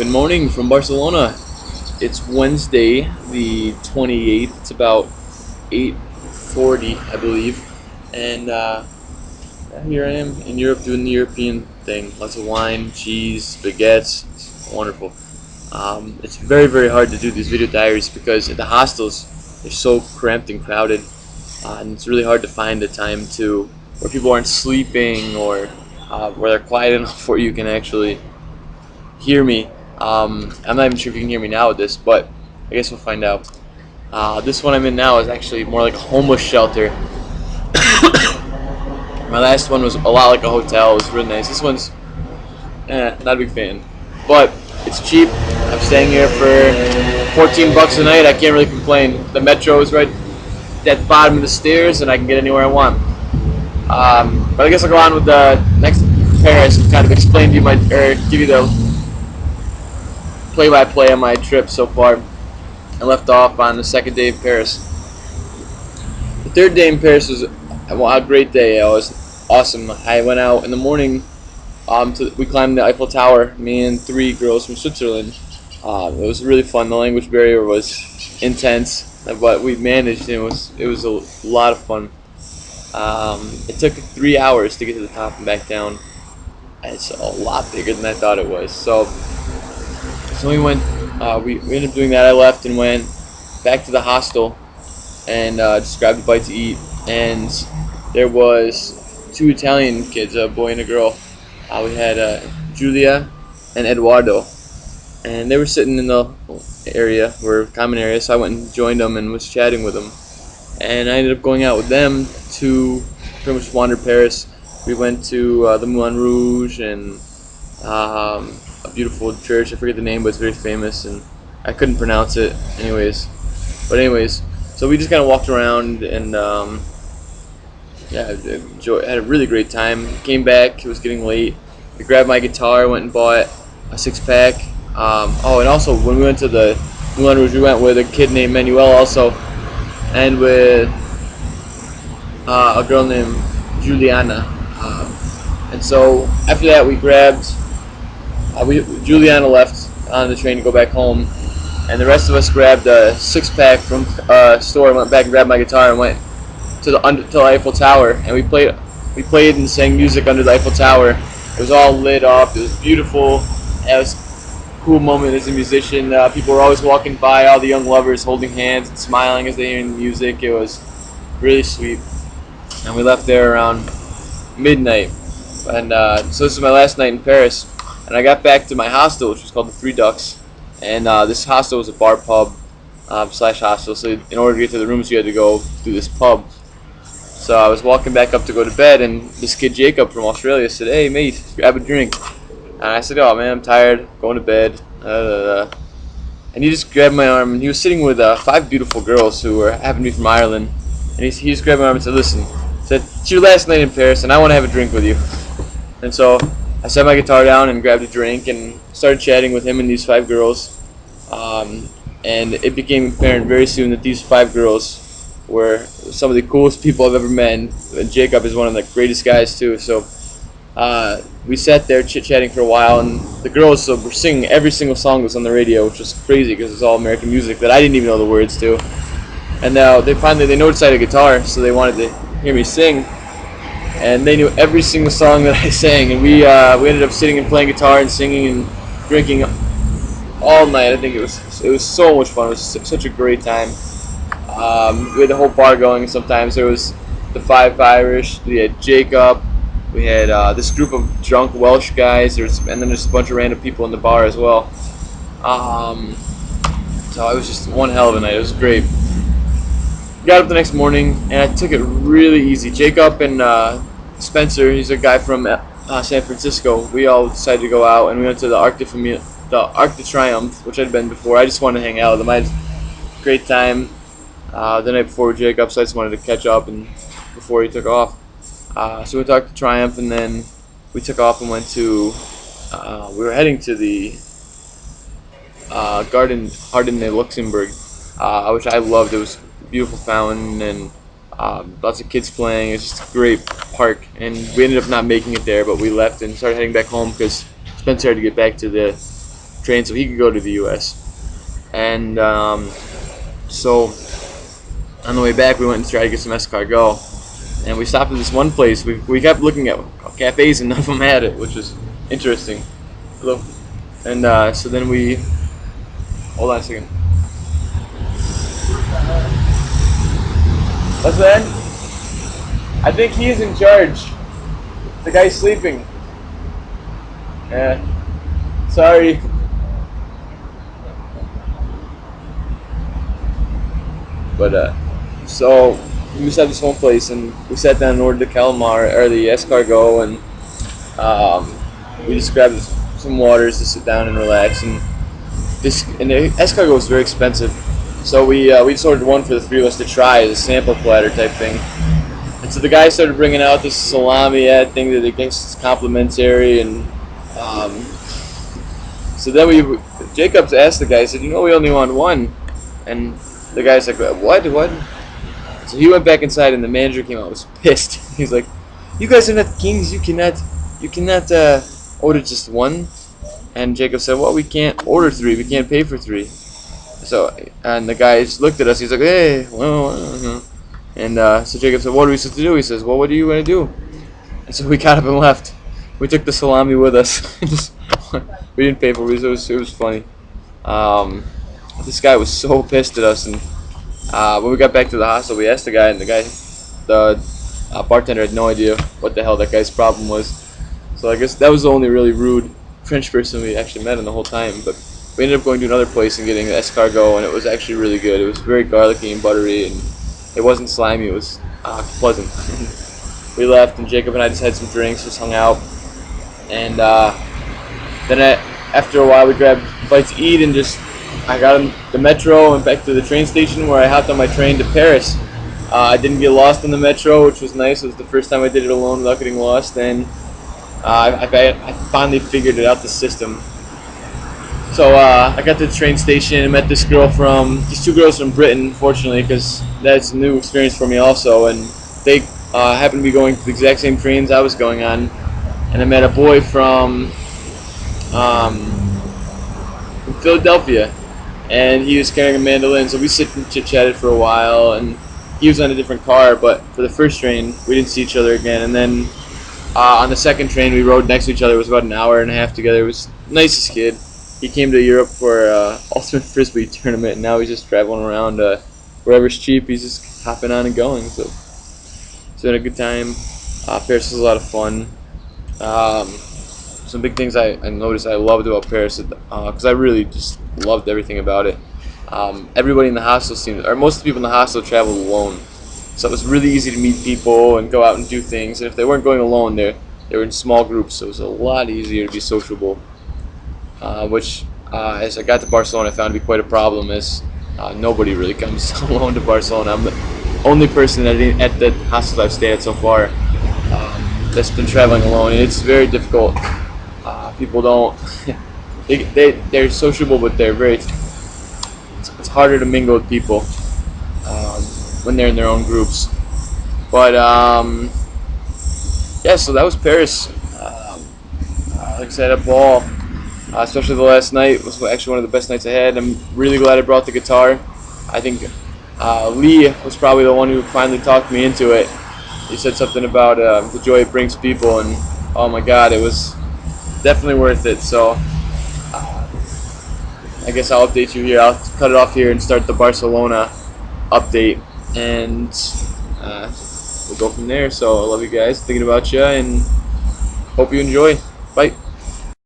Good morning from Barcelona. It's Wednesday, the 28th. It's about 8:40, I believe, and here I am in Europe doing the European thing. Lots of wine, cheese, baguettes. It's wonderful. It's very, very hard to do these video diaries because the hostels are so cramped and crowded, and it's really hard to find the time to where people aren't sleeping or where they're quiet enough where you can actually hear me. I'm not even sure if you can hear me now with this, but I guess we'll find out. This one I'm in now is actually more like a homeless shelter. My last one was a lot like a hotel. It was really nice. This one's not a big fan, but it's cheap. I'm staying here for 14 bucks a night. I can't really complain. The metro is right at the bottom of the stairs, and I can get anywhere I want. But I guess I'll go on with the next Paris and kind of explain to you or give you the play-by-play on my trip so far. I left off on the second day in Paris. The third day in Paris was a great day. It was awesome. I went out in the morning. We climbed the Eiffel Tower. Me and three girls from Switzerland. It was really fun. The language barrier was intense, but we managed. It was a lot of fun. It took 3 hours to get to the top and back down. It's a lot bigger than I thought it was. So we went. We ended up doing that. I left and went back to the hostel and just grabbed a bite to eat. And there was two Italian kids, a boy and a girl. We had Julia and Eduardo, and they were sitting in the area, or common area. So I went and joined them and was chatting with them. And I ended up going out with them to pretty much wander Paris. We went to the Moulin Rouge and a beautiful church. I forget the name, but it's very famous, and I couldn't pronounce it. Anyways, so we just kind of walked around and had a really great time. Came back. It was getting late. I grabbed my guitar, went and bought a 6-pack. And also when we went to the Moulin Rouge, we went with a kid named Manuel also, and with a girl named Juliana. And so after that, we grabbed. Juliana left on the train to go back home, and the rest of us grabbed a 6-pack from a store and went back and grabbed my guitar and went to the Eiffel Tower, and we played and sang music under the Eiffel Tower. It was all lit up. It was beautiful. It was a cool moment as a musician. People were always walking by, all the young lovers holding hands and smiling as they heard the music. It was really sweet, and we left there around midnight. And so this is my last night in Paris. And I got back to my hostel, which was called the Three Ducks. And this hostel was a bar pub slash hostel. So in order to get to the rooms, you had to go through this pub. So I was walking back up to go to bed, and this kid Jacob from Australia said, "Hey mate, grab a drink." And I said, "Oh man, I'm tired, going to bed." And he just grabbed my arm, and he was sitting with 5 beautiful girls who happened to be from Ireland. And he just grabbed my arm and said, "Listen," said, "it's your last night in Paris, and I want to have a drink with you." And so I set my guitar down and grabbed a drink and started chatting with him and these 5 girls. And it became apparent very soon that these 5 girls were some of the coolest people I've ever met. And Jacob is one of the greatest guys too. So we sat there chit-chatting for a while, and the girls were singing every single song that was on the radio, which was crazy because it's all American music that I didn't even know the words to. And now they noticed I had a guitar, so they wanted to hear me sing. And they knew every single song that I sang, and we ended up sitting and playing guitar and singing and drinking all night. I think it was so much fun. It was such a great time. We had the whole bar going. Sometimes there was the 5 Irish. We had Jacob. We had this group of drunk Welsh guys. And then there's a bunch of random people in the bar as well. So it was just one hell of a night. It was great. Got up the next morning, and I took it really easy. Jacob and Spencer, he's a guy from San Francisco. We all decided to go out, and we went to the Arc de Triomphe, which I'd been before. I just wanted to hang out with them. I had a great time the night before with Jacob, so I just wanted to catch up and before he took off. So we talked to Triumph, and then we took off and went to. We were heading to the Jardin de Luxembourg, which I loved. It was a beautiful fountain and lots of kids playing. It's just a great park, and we ended up not making it there, but we left and started heading back home because Spencer had to get back to the train so he could go to the U.S. And so on the way back, we went and tried to get some escargot, and we stopped at this one place. We kept looking at cafes, and none of them had it, which was interesting. Hello. And so then we hold on a second. What's that? I think he's in charge. The guy's sleeping. Yeah. Sorry. But so we just had this one place, and we sat down and ordered the calamari or the escargot, and we just grabbed some waters to sit down and relax. And the escargot was very expensive, so we just ordered one for the three of us to try as a sample platter type thing. And so the guy started bringing out this salami thing that I guess is complimentary, and so then Jacobs asked the guy, he said, we only want one, and the guy's like, what? So he went back inside, and the manager came out, was pissed. He's like, you guys are not kings. You cannot order just one. And Jacob said, well, we can't order three. We can't pay for three. So, and the guy just looked at us. He's like, hey, well. And so Jacob said, what are we supposed to do? He says, well, what are you going to do? And so we got up and left. We took the salami with us. We didn't pay for it. It was funny. This guy was so pissed at us, and when we got back to the hostel, we asked the guy, and the bartender had no idea what the hell that guy's problem was. So I guess that was the only really rude French person we actually met in the whole time. But we ended up going to another place and getting escargot, and it was actually really good. It was very garlicky and buttery, and it wasn't slimy. It was pleasant. We left, and Jacob and I just had some drinks, just hung out, and then after a while we grabbed a bite to eat, and I got on the metro and back to the train station, where I hopped on my train to Paris. I didn't get lost on the metro, which was nice. It was the first time I did it alone without getting lost, and I finally figured it out, the system. So I got to the train station and met these two girls from Britain, fortunately, because that's a new experience for me also, and they happened to be going to the exact same trains I was going on. And I met a boy from Philadelphia, and he was carrying a mandolin, so we sit and chit-chatted for a while, and he was on a different car, but for the first train, we didn't see each other again, and then on the second train, we rode next to each other. It was about an hour and a half together. It was the nicest kid. He came to Europe for Ultimate Frisbee tournament, and now he's just traveling around wherever's cheap. He's just hopping on and going, so it's been a good time. Paris was a lot of fun. Some big things I noticed I loved about Paris, because I really just loved everything about it. Everybody in the hostel most of the people in the hostel traveled alone, so it was really easy to meet people and go out and do things. And if they weren't going alone, they were in small groups, so it was a lot easier to be sociable. Which, as I got to Barcelona, I found to be quite a problem, as nobody really comes alone to Barcelona. I'm the only person at the hostel I've stayed at so far that's been traveling alone, and it's very difficult. People don't they're sociable, but it's harder to mingle with people when they're in their own groups. But yeah, so that was Paris. Like I said, a ball, especially the last night was actually one of the best nights I had. I'm really glad I brought the guitar. I think Lee was probably the one who finally talked me into it. He said something about the joy it brings people, and oh my god, it was definitely worth it. So I guess I'll update you here. I'll cut it off here and start the Barcelona update, and we'll go from there. So I love you guys, thinking about you, and hope you enjoy. Bye.